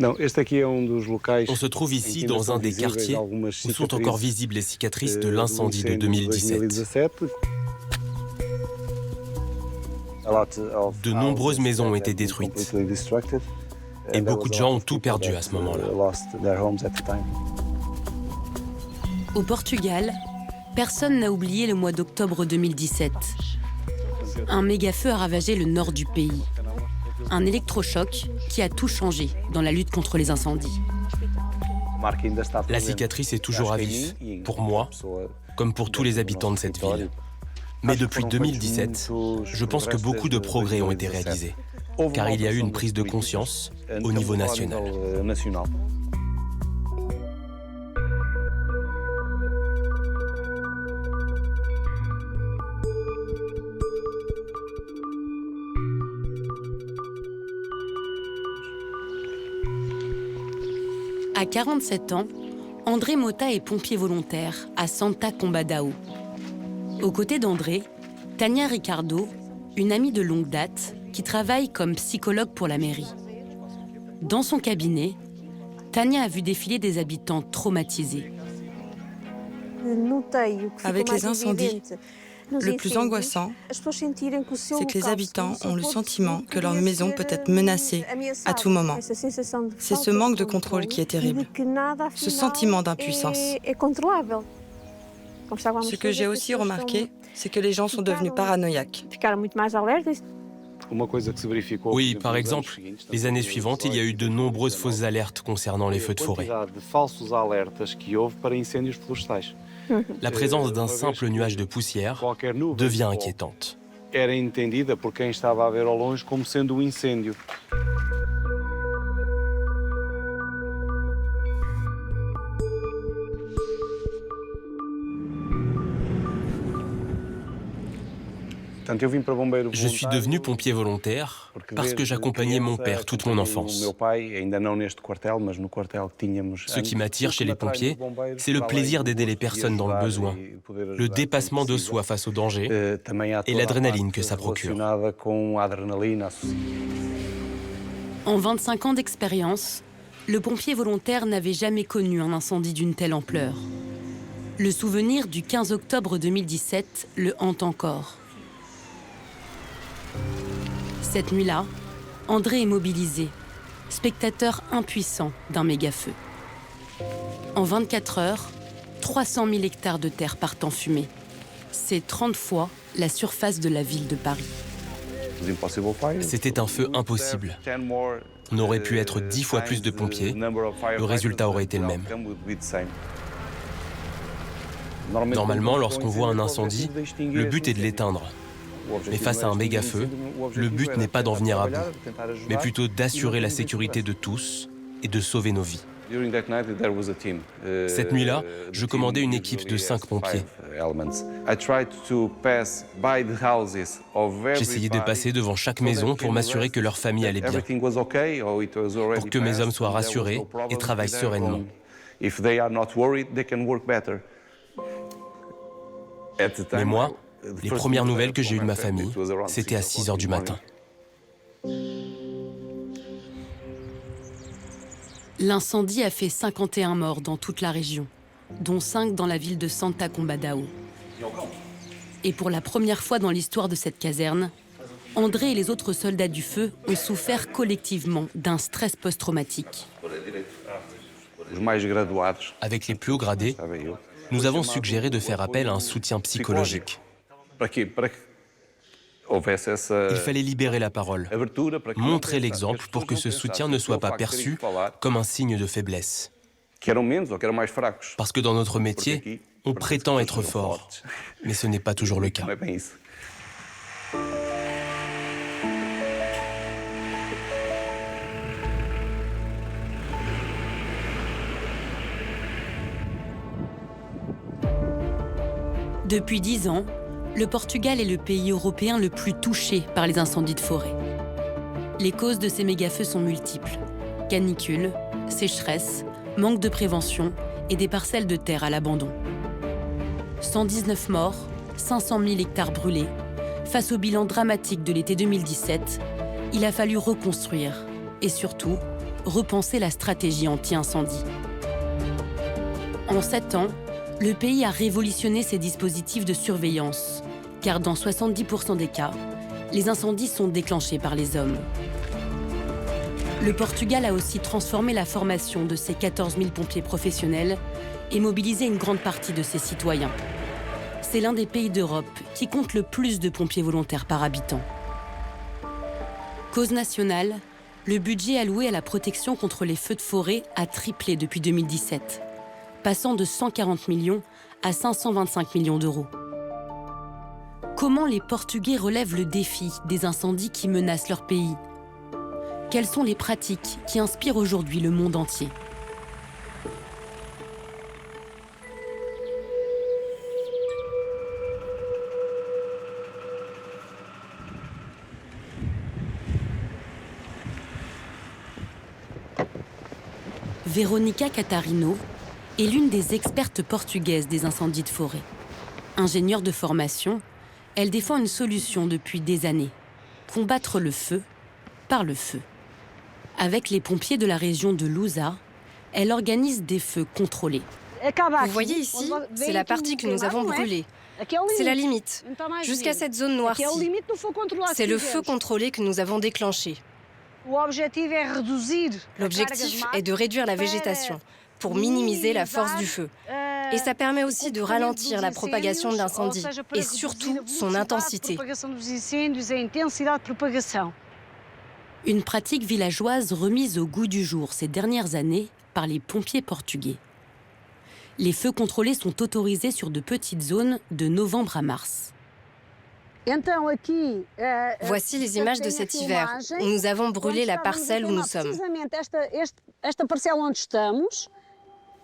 On se trouve ici dans un des quartiers où sont encore visibles les cicatrices de l'incendie de 2017. De nombreuses maisons ont été détruites et beaucoup de gens ont tout perdu à ce moment-là. Au Portugal, personne n'a oublié le mois d'octobre 2017. Un méga-feu a ravagé le nord du pays. Un électrochoc qui a tout changé dans la lutte contre les incendies. La cicatrice est toujours à vif, pour moi, comme pour tous les habitants de cette ville. Mais depuis 2017, je pense que beaucoup de progrès ont été réalisés, car il y a eu une prise de conscience au niveau national. À 47 ans, André Mota est pompier volontaire à Santa Combadão. Aux côtés d'André, Tania Ricardo, une amie de longue date, qui travaille comme psychologue pour la mairie. Dans son cabinet, Tania a vu défiler des habitants traumatisés. Avec les incendies, le plus angoissant, c'est que les habitants ont le sentiment que leur maison peut être menacée à tout moment. C'est ce manque de contrôle qui est terrible, ce sentiment d'impuissance. Ce que j'ai aussi remarqué, c'est que les gens sont devenus paranoïaques. Oui, par exemple, les années suivantes, il y a eu de nombreuses fausses alertes concernant les feux de forêt. La présence d'un simple nuage de poussière devient inquiétante. Je suis devenu pompier volontaire parce que j'accompagnais mon père toute mon enfance. Ce qui m'attire chez les pompiers, c'est le plaisir d'aider les personnes dans le besoin, le dépassement de soi face au danger et l'adrénaline que ça procure. En 25 ans d'expérience, le pompier volontaire n'avait jamais connu un incendie d'une telle ampleur. Le souvenir du 15 octobre 2017 le hante encore. Cette nuit-là, André est mobilisé, spectateur impuissant d'un méga-feu. En 24 heures, 300 000 hectares de terre partent en fumée. C'est 30 fois la surface de la ville de Paris. C'était un feu impossible. On aurait pu être 10 fois plus de pompiers, le résultat aurait été le même. Normalement, lorsqu'on voit un incendie, le but est de l'éteindre. Mais face à un méga-feu, le but n'est pas d'en venir à bout, mais plutôt d'assurer la sécurité de tous et de sauver nos vies. Cette nuit-là, je commandais une équipe de 5 pompiers. J'essayais de passer devant chaque maison pour m'assurer que leur famille allait bien, pour que mes hommes soient rassurés et travaillent sereinement. Mais moi, les premières nouvelles que j'ai eues de ma famille, c'était à 6 heures du matin. L'incendie a fait 51 morts dans toute la région, dont 5 dans la ville de Santa Combadão. Et pour la première fois dans l'histoire de cette caserne, André et les autres soldats du feu ont souffert collectivement d'un stress post-traumatique. Avec les plus hauts gradés, nous avons suggéré de faire appel à un soutien psychologique. Il fallait libérer la parole, montrer l'exemple pour que ce soutien ne soit pas perçu comme un signe de faiblesse. Parce que dans notre métier, on prétend être fort, mais ce n'est pas toujours le cas. Depuis 10 ans, le Portugal est le pays européen le plus touché par les incendies de forêt. Les causes de ces méga-feux sont multiples. Canicules, sécheresse, manque de prévention et des parcelles de terre à l'abandon. 119 morts, 500 000 hectares brûlés. Face au bilan dramatique de l'été 2017, il a fallu reconstruire et surtout repenser la stratégie anti-incendie. En 7 ans, le pays a révolutionné ses dispositifs de surveillance, car dans 70% des cas, les incendies sont déclenchés par les hommes. Le Portugal a aussi transformé la formation de ses 14 000 pompiers professionnels et mobilisé une grande partie de ses citoyens. C'est l'un des pays d'Europe qui compte le plus de pompiers volontaires par habitant. Cause nationale, le budget alloué à la protection contre les feux de forêt a triplé depuis 2017, passant de 140 millions à 525 millions d'euros. Comment les Portugais relèvent le défi des incendies qui menacent leur pays ? Quelles sont les pratiques qui inspirent aujourd'hui le monde entier ? Veronica Catarino est l'une des expertes portugaises des incendies de forêt. Ingénieure de formation, elle défend une solution depuis des années. Combattre le feu par le feu. Avec les pompiers de la région de Lusa, elle organise des feux contrôlés. Vous voyez ici, c'est la partie que nous avons brûlée. C'est la limite, jusqu'à cette zone noircie. C'est le feu contrôlé que nous avons déclenché. L'objectif est de réduire la végétation pour minimiser la force du feu. Et ça permet aussi de ralentir la propagation de l'incendie et surtout son intensité. Une pratique villageoise remise au goût du jour ces dernières années par les pompiers portugais. Les feux contrôlés sont autorisés sur de petites zones de novembre à mars. Voici les images de cet hiver, où nous avons brûlé la parcelle où nous sommes.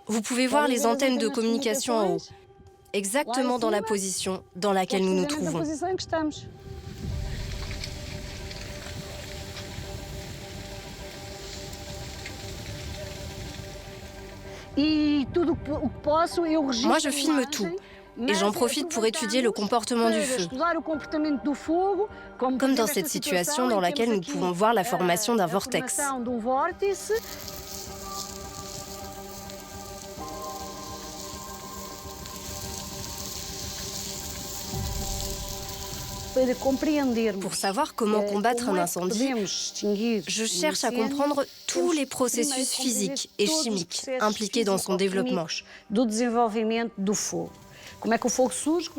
Vous pouvez voir les antennes de communication en haut, exactement dans la position dans laquelle nous nous trouvons. Moi, je filme tout. Et j'en profite pour étudier le comportement du feu. Comme dans cette situation dans laquelle nous pouvons voir la formation d'un vortex. Pour savoir comment combattre un incendie, je cherche à comprendre tous les processus physiques et chimiques impliqués dans son développement.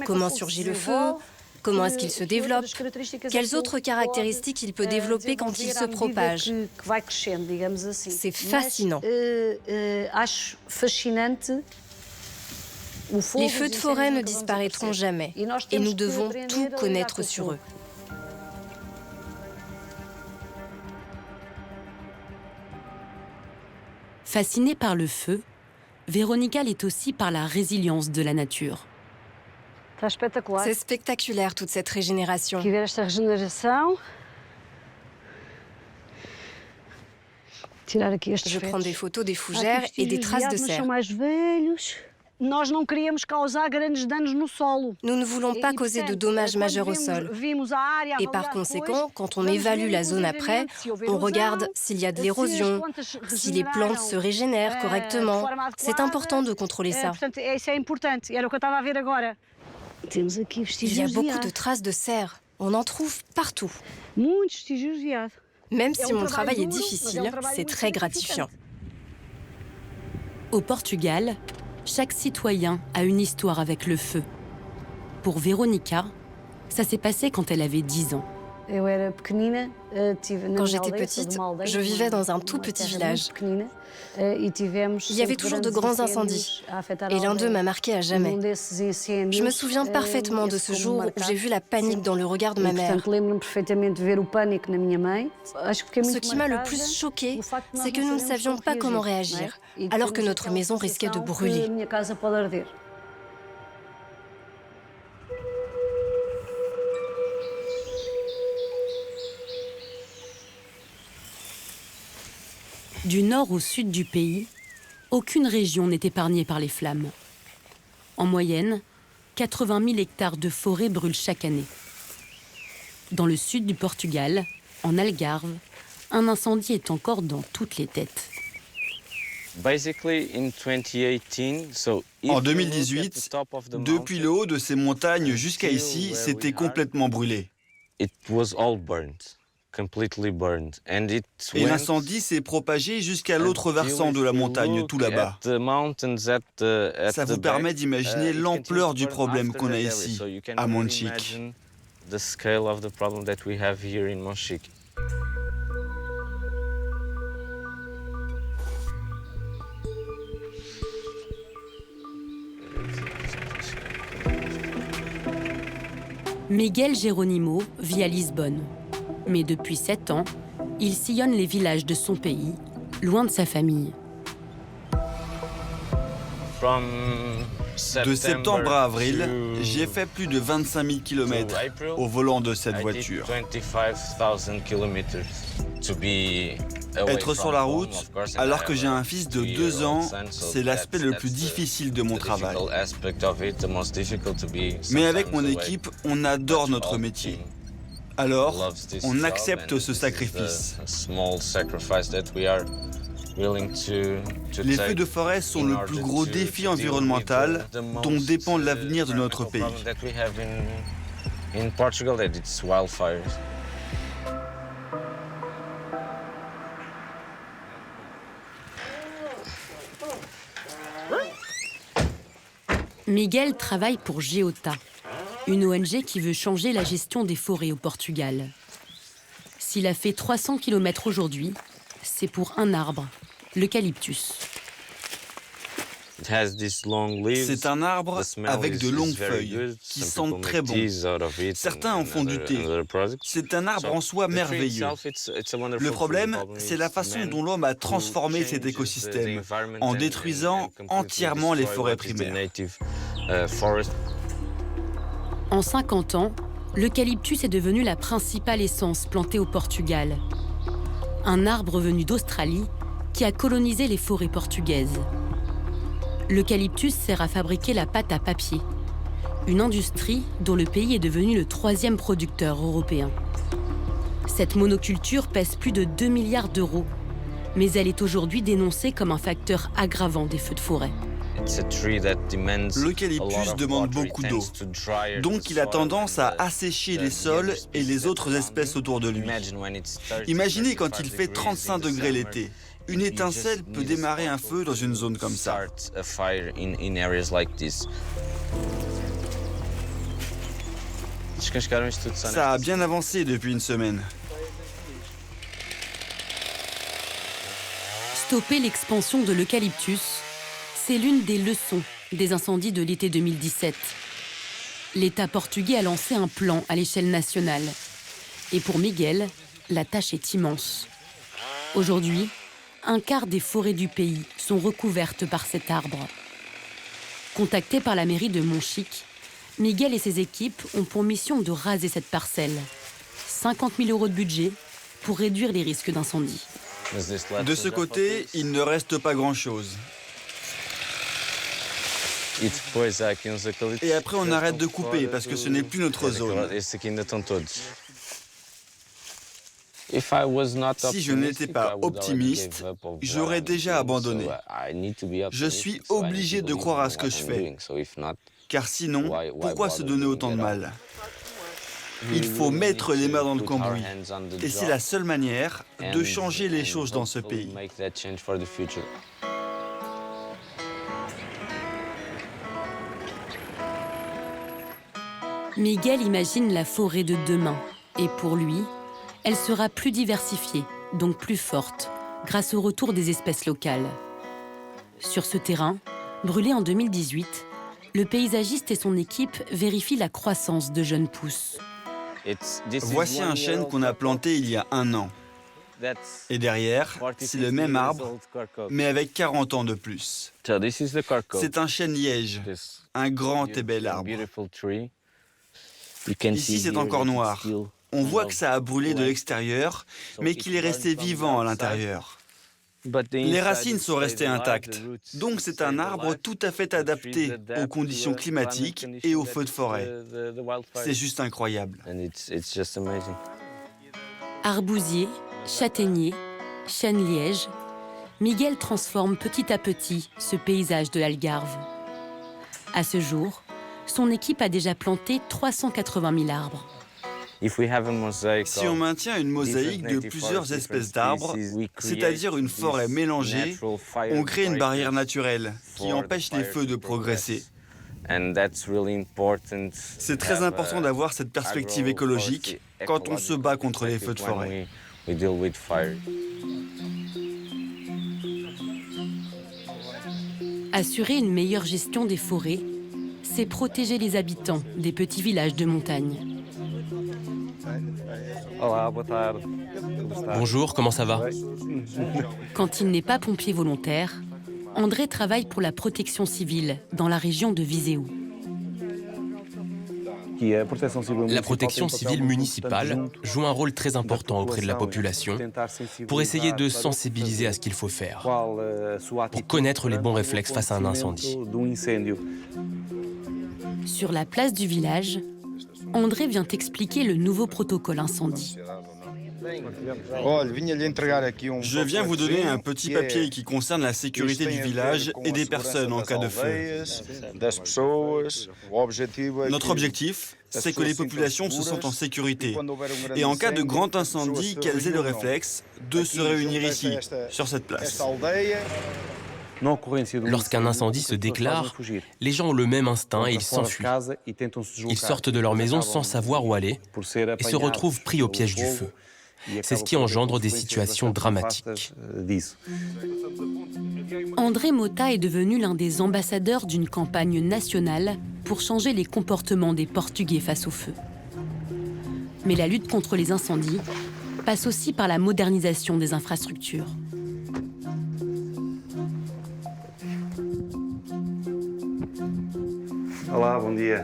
Comment surgit le feu? Comment est-ce qu'il se développe? Quelles autres caractéristiques il peut développer quand il se propage? C'est fascinant. Les feux de forêt ne disparaîtront jamais et nous devons tout connaître sur eux. Fascinée par le feu, Veronica l'est aussi par la résilience de la nature. C'est spectaculaire, toute cette régénération. Je prends des photos des fougères et des traces de serre. Nous ne voulons pas causer de dommages majeurs au sol. Et par conséquent, quand on évalue la zone après, on regarde s'il y a de l'érosion, si les plantes se régénèrent correctement. C'est important de contrôler ça. Il y a beaucoup de traces de serre. On en trouve partout. Même si mon travail est difficile, c'est très gratifiant. Au Portugal, chaque citoyen a une histoire avec le feu. Pour Veronica, ça s'est passé quand elle avait 10 ans. Quand j'étais petite, je vivais dans un tout petit village. Il y avait toujours de grands incendies, et l'un d'eux m'a marqué à jamais. Je me souviens parfaitement de ce jour où j'ai vu la panique dans le regard de ma mère. Ce qui m'a le plus choquée, c'est que nous ne savions pas comment réagir, alors que notre maison risquait de brûler. Du nord au sud du pays, aucune région n'est épargnée par les flammes. En moyenne, 80 000 hectares de forêt brûlent chaque année. Dans le sud du Portugal, en Algarve, un incendie est encore dans toutes les têtes. En 2018, depuis le haut de ces montagnes jusqu'à ici, c'était complètement brûlé. Et l'incendie s'est propagé jusqu'à l'autre versant de la montagne, tout là-bas. Ça vous permet d'imaginer l'ampleur du problème qu'on a ici, à Monchique. Miguel Jerónimo vit à Lisbonne. Mais depuis 7 ans, il sillonne les villages de son pays, loin de sa famille. De septembre à avril, j'ai fait plus de 25 000 km au volant de cette voiture. Être sur la route, alors que j'ai un fils de 2 ans, c'est l'aspect le plus difficile de mon travail. Mais avec mon équipe, on adore notre métier. Alors, on accepte ce sacrifice. Les feux de forêt sont le plus gros défi environnemental dont dépend l'avenir de notre pays. Miguel travaille pour Geota, une ONG qui veut changer la gestion des forêts au Portugal. S'il a fait 300 km aujourd'hui, c'est pour un arbre, l'eucalyptus. C'est un arbre avec de longues feuilles qui sentent très bon. Certains en font du thé. C'est un arbre en soi merveilleux. Le problème, c'est la façon dont l'homme a transformé cet écosystème en détruisant entièrement les forêts primaires. En 50 ans, l'eucalyptus est devenu la principale essence plantée au Portugal. Un arbre venu d'Australie qui a colonisé les forêts portugaises. L'eucalyptus sert à fabriquer la pâte à papier, une industrie dont le pays est devenu le 3e producteur européen. Cette monoculture pèse plus de 2 milliards d'euros, mais elle est aujourd'hui dénoncée comme un facteur aggravant des feux de forêt. L'eucalyptus demande beaucoup d'eau, donc il a tendance à assécher les sols et les autres espèces autour de lui. Imaginez quand il fait 35 degrés l'été. Une étincelle peut démarrer un feu dans une zone comme ça. Ça a bien avancé depuis une semaine. Stopper l'expansion de l'eucalyptus, c'est l'une des leçons des incendies de l'été 2017. L'État portugais a lancé un plan à l'échelle nationale. Et pour Miguel, la tâche est immense. Aujourd'hui, un quart des forêts du pays sont recouvertes par cet arbre. Contacté par la mairie de Monchique, Miguel et ses équipes ont pour mission de raser cette parcelle. 50 000 € de budget pour réduire les risques d'incendie. De ce côté, il ne reste pas grand-chose. Et après, on arrête de couper parce que ce n'est plus notre zone. Si je n'étais pas optimiste, j'aurais déjà abandonné. Je suis obligé de croire à ce que je fais. Car sinon, pourquoi se donner autant de mal? Il faut mettre les mains dans le cambouis. Et c'est la seule manière de changer les choses dans ce pays. Miguel imagine la forêt de demain. Et pour lui, elle sera plus diversifiée, donc plus forte, grâce au retour des espèces locales. Sur ce terrain, brûlé en 2018, le paysagiste et son équipe vérifient la croissance de jeunes pousses. Voici un chêne qu'on a planté il y a 1 an. Et derrière, c'est le même arbre, mais avec 40 ans de plus. C'est un chêne liège, un grand et bel arbre. Ici, c'est encore noir. On voit que ça a brûlé de l'extérieur, mais qu'il est resté vivant à l'intérieur. Les racines sont restées intactes, donc c'est un arbre tout à fait adapté aux conditions climatiques et aux feux de forêt. C'est juste incroyable. Arbousiers, châtaigniers, chênes-lièges, Miguel transforme petit à petit ce paysage de l'Algarve. À ce jour, son équipe a déjà planté 380 000 arbres. Si on maintient une mosaïque de plusieurs espèces d'arbres, c'est-à-dire une forêt mélangée, on crée une barrière naturelle qui empêche les feux de progresser. C'est très important d'avoir cette perspective écologique quand on se bat contre les feux de forêt. Assurer une meilleure gestion des forêts, c'est protéger les habitants des petits villages de montagne. Bonjour, comment ça va? Quand il n'est pas pompier volontaire, André travaille pour la protection civile dans la région de Viseu. La protection civile municipale joue un rôle très important auprès de la population pour essayer de sensibiliser à ce qu'il faut faire, pour connaître les bons réflexes face à un incendie. Sur la place du village, André vient expliquer le nouveau protocole incendie. Je viens vous donner un petit papier qui concerne la sécurité du village et des personnes en cas de feu. Notre objectif, c'est que les populations se sentent en sécurité et en cas de grand incendie, qu'elles aient le réflexe de se réunir ici, sur cette place. Lorsqu'un incendie se déclare, les gens ont le même instinct et ils s'enfuient. Ils sortent de leur maison sans savoir où aller et se retrouvent pris au piège du feu. C'est ce qui engendre des situations dramatiques. André Mota est devenu l'un des ambassadeurs d'une campagne nationale pour changer les comportements des Portugais face au feu. Mais la lutte contre les incendies passe aussi par la modernisation des infrastructures.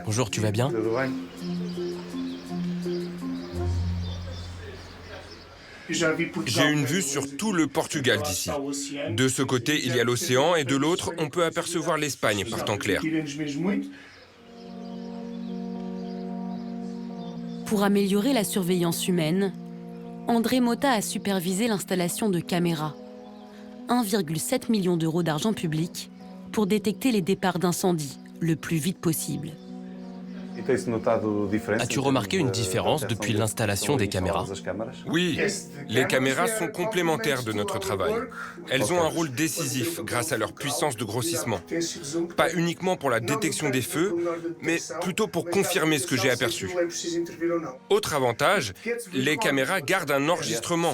Bonjour, tu vas bien? J'ai une vue sur tout le Portugal d'ici. De ce côté, il y a l'océan et de l'autre, on peut apercevoir l'Espagne par temps clair. Pour améliorer la surveillance humaine, André Mota a supervisé l'installation de caméras. 1,7 million d'euros d'argent public pour détecter les départs d'incendie le plus vite possible. As-tu remarqué une différence depuis l'installation des caméras? Oui, les caméras sont complémentaires de notre travail. Elles ont un rôle décisif grâce à leur puissance de grossissement. Pas uniquement pour la détection des feux, mais plutôt pour confirmer ce que j'ai aperçu. Autre avantage, les caméras gardent un enregistrement.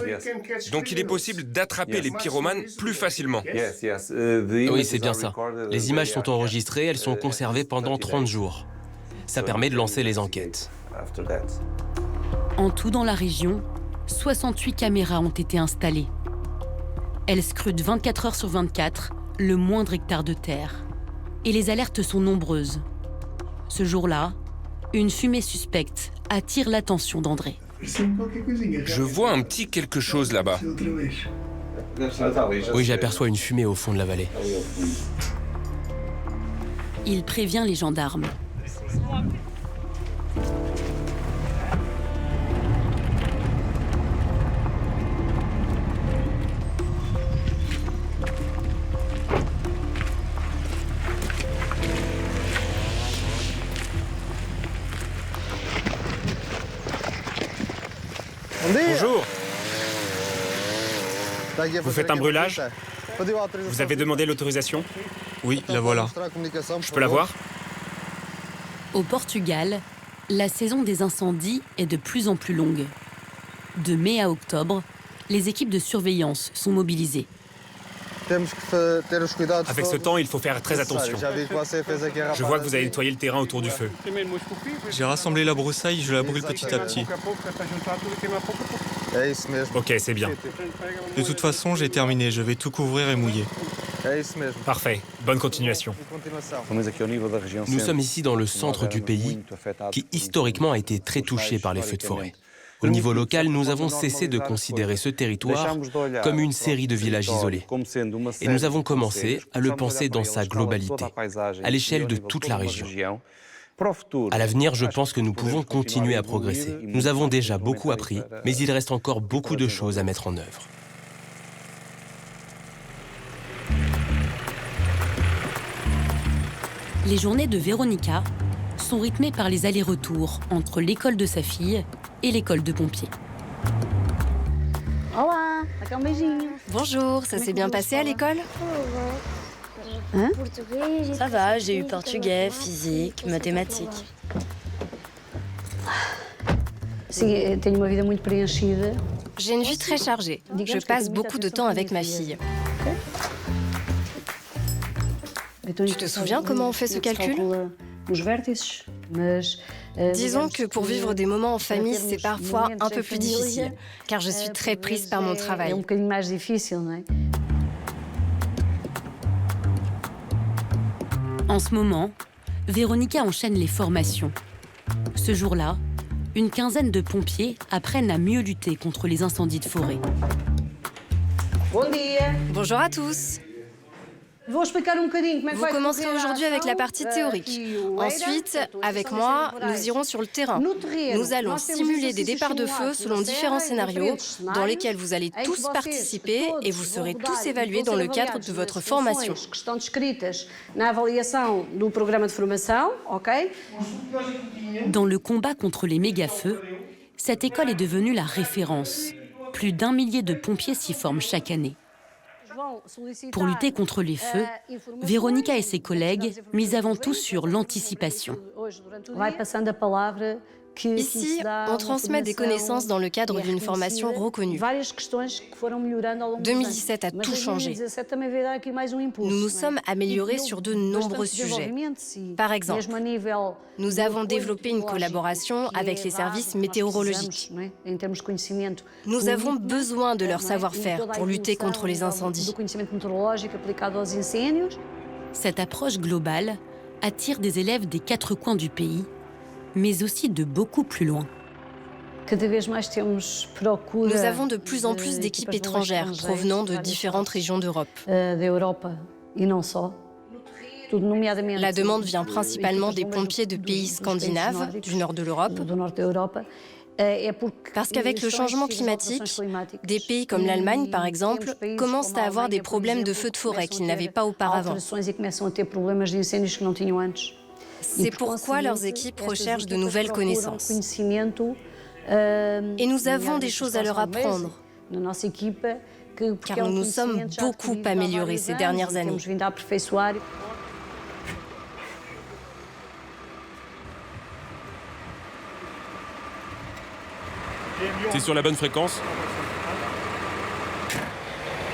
Donc il est possible d'attraper les pyromanes plus facilement. Oui, c'est bien ça. Les images sont enregistrées, elles sont conservées pendant 30 jours. Ça permet de lancer les enquêtes. En tout dans la région, 68 caméras ont été installées. Elles scrutent 24 heures sur 24 le moindre hectare de terre. Et les alertes sont nombreuses. Ce jour-là, une fumée suspecte attire l'attention d'André. Je vois un petit quelque chose là-bas. Oui, j'aperçois une fumée au fond de la vallée. Il prévient les gendarmes. Bonjour. Vous faites un brûlage? Vous avez demandé l'autorisation? Oui, la voilà. Je peux la voir? Au Portugal, la saison des incendies est de plus en plus longue. De mai à octobre, les équipes de surveillance sont mobilisées. Avec ce temps, il faut faire très attention. Je vois que vous avez nettoyé le terrain autour du feu. J'ai rassemblé la broussaille, je la brûle petit à petit. Ok, c'est bien. De toute façon, j'ai terminé, je vais tout couvrir et mouiller. Parfait, bonne continuation. Nous sommes ici dans le centre du pays, qui historiquement a été très touché par les feux de forêt. Au niveau local, nous avons cessé de considérer ce territoire comme une série de villages isolés. Et nous avons commencé à le penser dans sa globalité, à l'échelle de toute la région. À l'avenir, je pense que nous pouvons continuer à progresser. Nous avons déjà beaucoup appris, mais il reste encore beaucoup de choses à mettre en œuvre. Les journées de Veronica sont rythmées par les allers-retours entre l'école de sa fille et l'école de pompiers. Bonjour, ça s'est bien passé à l'école? Ça va, j'ai eu portugais, physique, mathématiques. J'ai une vie très chargée. Je passe beaucoup de temps avec ma fille. Tu te souviens comment on fait ce calcul? Disons que pour vivre des moments en famille, c'est parfois un peu plus difficile, car je suis très prise par mon travail. En ce moment, Veronica enchaîne les formations. Ce jour-là, une quinzaine de pompiers apprennent à mieux lutter contre les incendies de forêt. Bonjour à tous. Vous commencerez aujourd'hui avec la partie théorique. Ensuite, avec moi, nous irons sur le terrain. Nous allons simuler des départs de feu selon différents scénarios dans lesquels vous allez tous participer et vous serez tous évalués dans le cadre de votre formation. Dans le combat contre les méga-feux, cette école est devenue la référence. Plus d'1 millier de pompiers s'y forment chaque année. Pour lutter contre les feux, Veronica et ses collègues misent avant tout sur l'anticipation. Ici, on transmet des connaissances dans le cadre d'une formation reconnue. 2017 a tout changé. Nous nous sommes améliorés sur de nombreux sujets. Par exemple, nous avons développé une collaboration avec les services météorologiques. Nous avons besoin de leur savoir-faire pour lutter contre les incendies. Cette approche globale attire des élèves des 4 coins du pays, mais aussi de beaucoup plus loin. Nous avons de plus en plus d'équipes étrangères provenant de différentes régions d'Europe. La demande vient principalement des pompiers de pays scandinaves, du nord de l'Europe, parce qu'avec le changement climatique, des pays comme l'Allemagne, par exemple, commencent à avoir des problèmes de feux de forêt qu'ils n'avaient pas auparavant. C'est pourquoi leurs équipes recherchent de nouvelles connaissances. Et nous avons des choses à leur apprendre, car nous nous sommes beaucoup améliorés ces dernières années. C'est sur la bonne fréquence?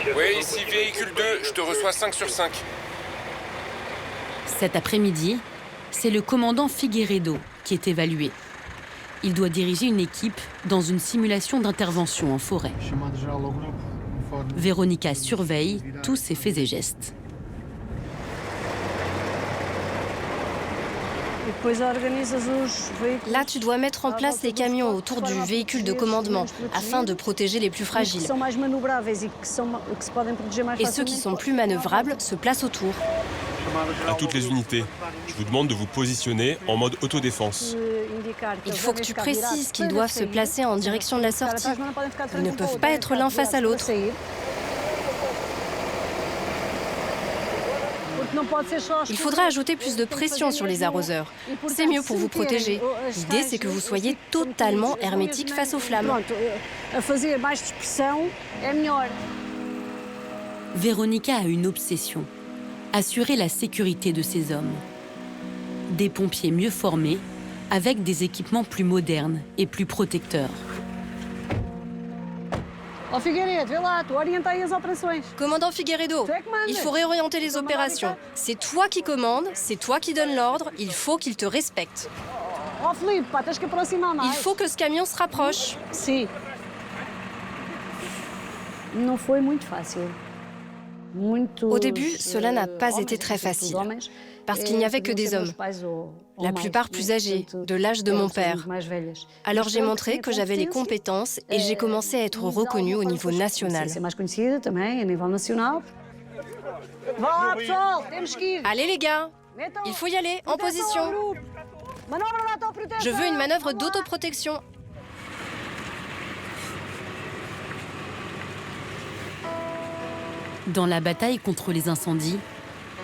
Oui, ici véhicule 2, je te reçois 5 sur 5. Cet après-midi, c'est le commandant Figueiredo qui est évalué. Il doit diriger une équipe dans une simulation d'intervention en forêt. Veronica surveille tous ses faits et gestes. Là, tu dois mettre en place les camions autour du véhicule de commandement afin de protéger les plus fragiles. Et ceux qui sont plus manœuvrables se placent autour. À toutes les unités, je vous demande de vous positionner en mode autodéfense. Il faut que tu précises qu'ils doivent se placer en direction de la sortie. Ils ne peuvent pas être l'un face à l'autre. Il faudra ajouter plus de pression sur les arroseurs. C'est mieux pour vous protéger. L'idée, c'est que vous soyez totalement hermétique face aux flammes. Veronica a une obsession: assurer la sécurité de ses hommes. Des pompiers mieux formés, avec des équipements plus modernes et plus protecteurs. Commandant Figueiredo, il faut réorienter les opérations. C'est toi qui commandes, c'est toi qui donnes l'ordre, il faut qu'il te respecte. Il faut que ce camion se rapproche. Au début, cela n'a pas été très facile, parce qu'il n'y avait que des hommes, la plupart plus âgés, de l'âge de mon père. Alors j'ai montré que j'avais les compétences et j'ai commencé à être reconnue au niveau national. Allez les gars, il faut y aller, en position. Je veux une manœuvre d'autoprotection. Dans la bataille contre les incendies,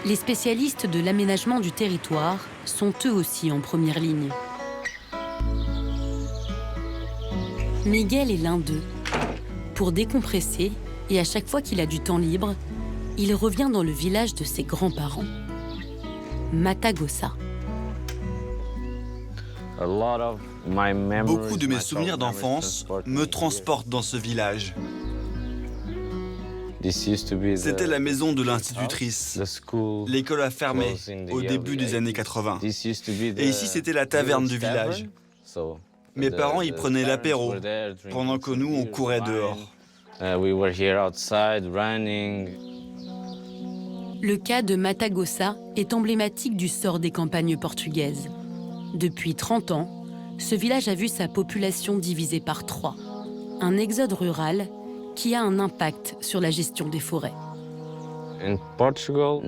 les spécialistes de l'aménagement du territoire sont eux aussi en première ligne. Miguel est l'un d'eux. Pour décompresser, et à chaque fois qu'il a du temps libre, il revient dans le village de ses grands-parents, Matagosa. Beaucoup de mes souvenirs d'enfance me transportent dans ce village. C'était la maison de l'institutrice. L'école a fermé au début des années 80. Et ici, c'était la taverne du village. Mes parents y prenaient l'apéro, pendant que nous, on courait dehors. Le cas de Matagosa est emblématique du sort des campagnes portugaises. Depuis 30 ans, ce village a vu sa population divisée par 3. Un exode rural qui a un impact sur la gestion des forêts. Au Portugal,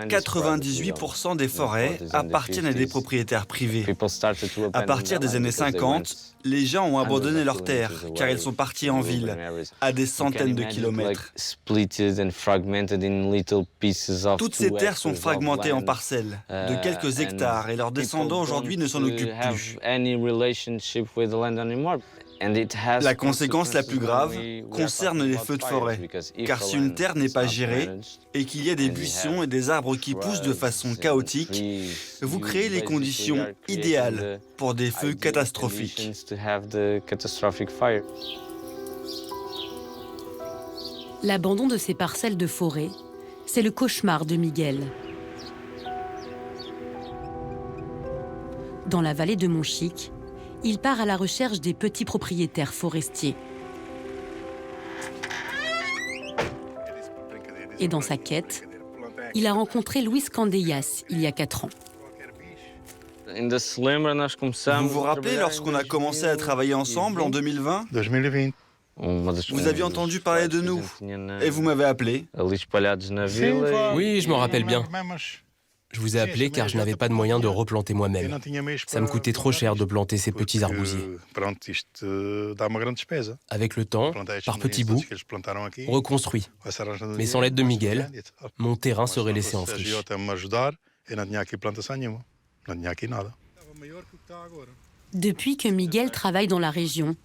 98% des forêts appartiennent à des propriétaires privés. À partir des années 50, les gens ont abandonné leurs terres car ils sont partis en ville, à des centaines de kilomètres. Toutes ces terres sont fragmentées en parcelles, de quelques hectares, et leurs descendants aujourd'hui ne s'en occupent plus. La conséquence la plus grave concerne les feux de forêt, car si une terre n'est pas gérée et qu'il y a des buissons et des arbres qui poussent de façon chaotique, vous créez les conditions idéales pour des feux catastrophiques. L'abandon de ces parcelles de forêt, c'est le cauchemar de Miguel. Dans la vallée de Monchique, il part à la recherche des petits propriétaires forestiers. Et dans sa quête, il a rencontré Luis Candellas il y a 4 ans. Vous vous rappelez lorsqu'on a commencé à travailler ensemble en 2020 ? Vous aviez entendu parler de nous et vous m'avez appelé. Oui, je m'en rappelle bien. Je vous ai appelé car je n'avais pas de moyen de replanter moi-même. Ça me coûtait trop cher de planter ces petits arbousiers. Avec le temps, par petits bouts, on reconstruit. Mais sans l'aide de Miguel, mon terrain serait laissé en friche. Depuis que Miguel travaille dans la région,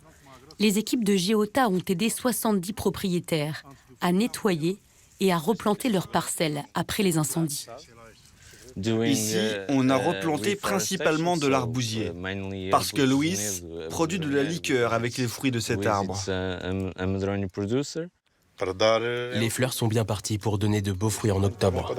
les équipes de Geota ont aidé 70 propriétaires à nettoyer et à replanter leurs parcelles après les incendies. Ici, on a replanté principalement de l'arbousier, parce que Luis produit de la liqueur avec les fruits de cet arbre. Les fleurs sont bien parties pour donner de beaux fruits en octobre.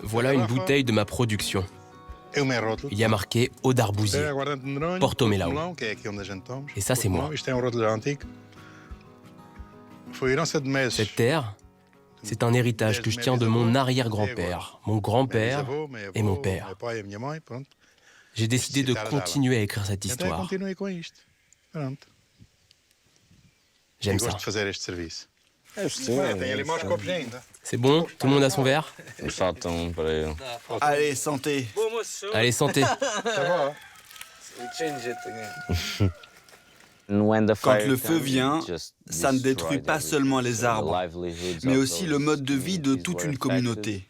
Voilà une bouteille de ma production. Il y a marqué eau d'arbousier, Porto Melao. Et ça, c'est moi. Cette terre, c'est un héritage que je tiens de mon arrière-grand-père, mon grand-père et mon père. J'ai décidé de continuer à écrire cette histoire. J'aime ça. C'est bon? Tout le monde a son verre? Allez, santé. Allez, santé. Quand le feu vient, ça ne détruit pas seulement les arbres, mais aussi le mode de vie de toute une communauté.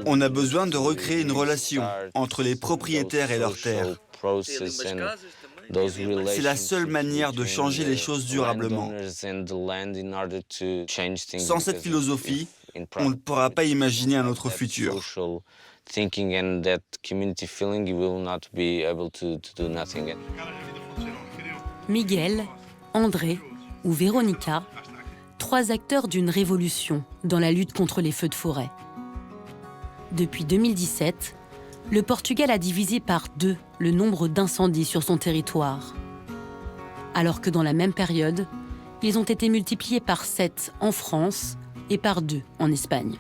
On a besoin de recréer une relation entre les propriétaires et leurs terres. C'est la seule manière de changer les choses durablement. Sans cette philosophie, on ne pourra pas imaginer un autre futur. Miguel, André ou Véronica, 3 acteurs d'une révolution dans la lutte contre les feux de forêt. Depuis 2017, le Portugal a divisé par 2 le nombre d'incendies sur son territoire. Alors que dans la même période, ils ont été multipliés par 7 en France et par 2 en Espagne.